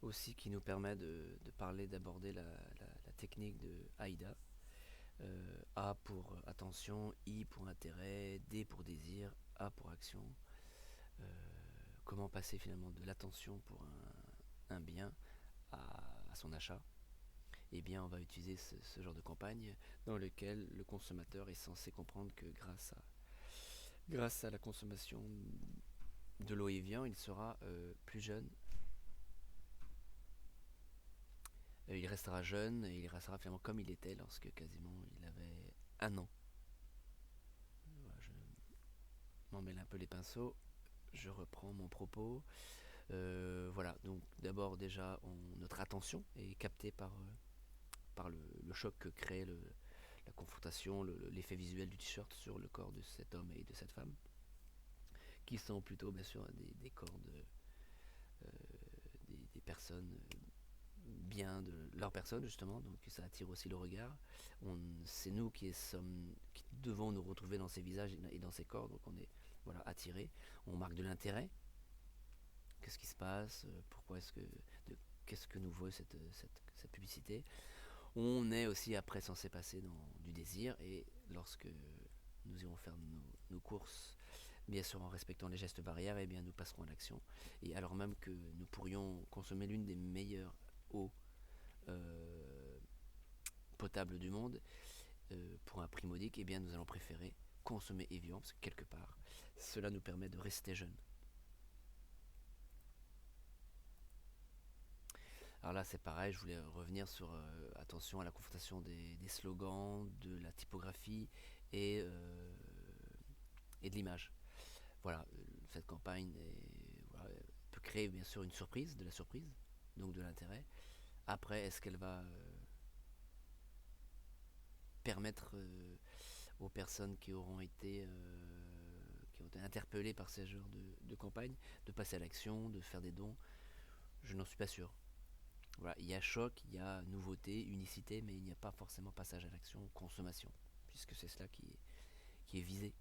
aussi qui nous permet de parler, d'aborder la technique de AIDA. A pour attention, I pour intérêt, D pour désir, A pour action. Euh, Comment passer finalement de l'attention pour un bien à son achat. Eh bien, on va utiliser ce genre de campagne dans lequel le consommateur est censé comprendre que grâce à la consommation de l'eau et viande, il sera plus jeune. Il restera jeune et il restera finalement comme il était lorsque quasiment il avait un an. Voilà, je m'en mêle un peu les pinceaux. Je reprends mon propos. Voilà, donc d'abord déjà notre attention est captée par le choc que crée la confrontation, l'effet visuel du t-shirt sur le corps de cet homme et de cette femme, qui sont plutôt bien sûr des corps des personnes bien de leur personne justement, donc ça attire aussi le regard. C'est nous qui devons nous retrouver dans ces visages et dans ces corps, donc on est voilà attiré, on marque de l'intérêt. Qu'est-ce qui se passe, pourquoi est-ce que qu'est-ce que nous vaut cette publicité. On est aussi après censé passer dans du désir, et lorsque nous irons faire nos courses, bien sûr en respectant les gestes barrières, et bien nous passerons à l'action. Et alors même que nous pourrions consommer l'une des meilleures eaux euh, potables du monde pour un prix modique, et bien nous allons préférer consommer Evian, parce que quelque part cela nous permet de rester jeunes. Alors là, c'est pareil, je voulais revenir sur attention à la confrontation des slogans, de la typographie et de l'image. Voilà, cette campagne voilà, peut créer bien sûr une surprise, de la surprise, donc de l'intérêt. Après, est-ce qu'elle va permettre aux personnes qui ont été interpellées par ces genres de campagne de passer à l'action, de faire des dons? Je n'en suis pas sûr. Voilà, il y a choc, il y a nouveauté, unicité, mais il n'y a pas forcément passage à l'action ou consommation, puisque c'est cela qui est visé.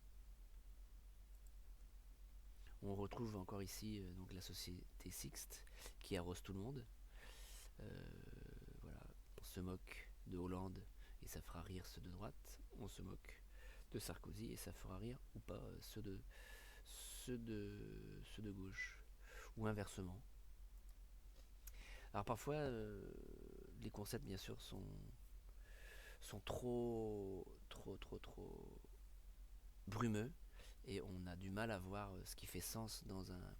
On retrouve encore ici donc la société Sixte qui arrose tout le monde. Euh, voilà, on se moque de Hollande et ça fera rire ceux de droite. On se moque de Sarkozy et ça fera rire ou pas ceux de gauche, ou inversement. Alors parfois, les concepts bien sûr sont trop brumeux, et on a du mal à voir ce qui fait sens dans, un,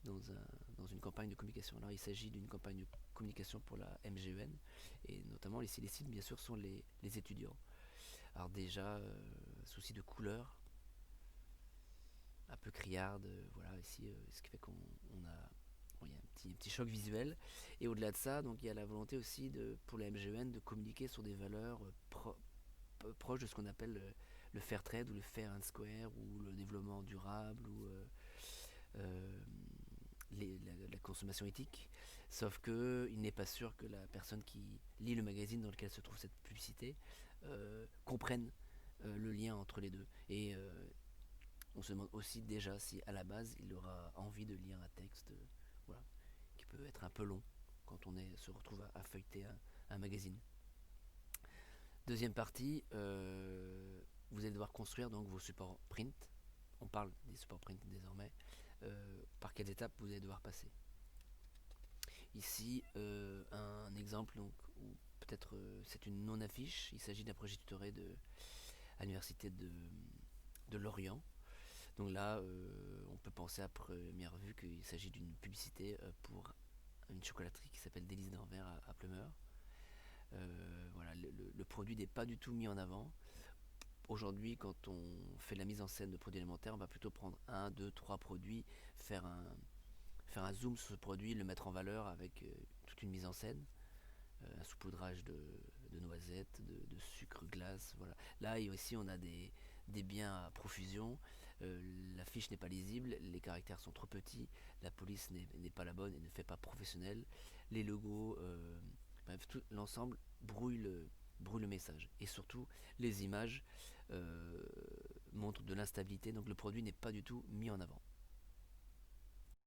dans une campagne de communication. Alors il s'agit d'une campagne de communication pour la MGEN, et notamment ici les cibles bien sûr sont les étudiants. Alors déjà, souci de couleur, un peu criarde, voilà ici, ce qui fait qu'on a bon, il y a un petit choc visuel. Et au-delà de ça, donc il y a la volonté aussi pour la MGEN de communiquer sur des valeurs proches de ce qu'on appelle le fair trade ou le fair and square ou le développement durable ou euh, la consommation éthique. Sauf que il n'est pas sûr que la personne qui lit le magazine dans lequel se trouve cette publicité comprenne le lien entre les deux. Et on se demande aussi déjà si à la base il aura envie de lire un texte voilà, qui peut être un peu long quand se retrouve à feuilleter un magazine. Deuxième partie, vous allez devoir construire donc vos supports print. On parle des supports print désormais. Par quelles étapes vous allez devoir passer. Ici, un exemple donc, où peut-être c'est une non-affiche. Il s'agit d'un projet tutoré à l'université de Lorient. Donc là, on peut penser à première vue qu'il s'agit d'une publicité pour une chocolaterie qui s'appelle Délices d'Anvers à Plumeur. Voilà, le produit n'est pas du tout mis en avant. Aujourd'hui, quand on fait la mise en scène de produits alimentaires, on va plutôt prendre un, deux, trois produits, faire un zoom sur ce produit, le mettre en valeur avec toute une mise en scène, un saupoudrage de noisettes, de sucre glace. Voilà. Là ici, on a des biens à profusion. La fiche n'est pas lisible, les caractères sont trop petits, la police n'est pas la bonne et ne fait pas professionnel. Les logos, bref, tout l'ensemble brouille le message. Et surtout, les images euh, montrent de l'instabilité, donc le produit n'est pas du tout mis en avant.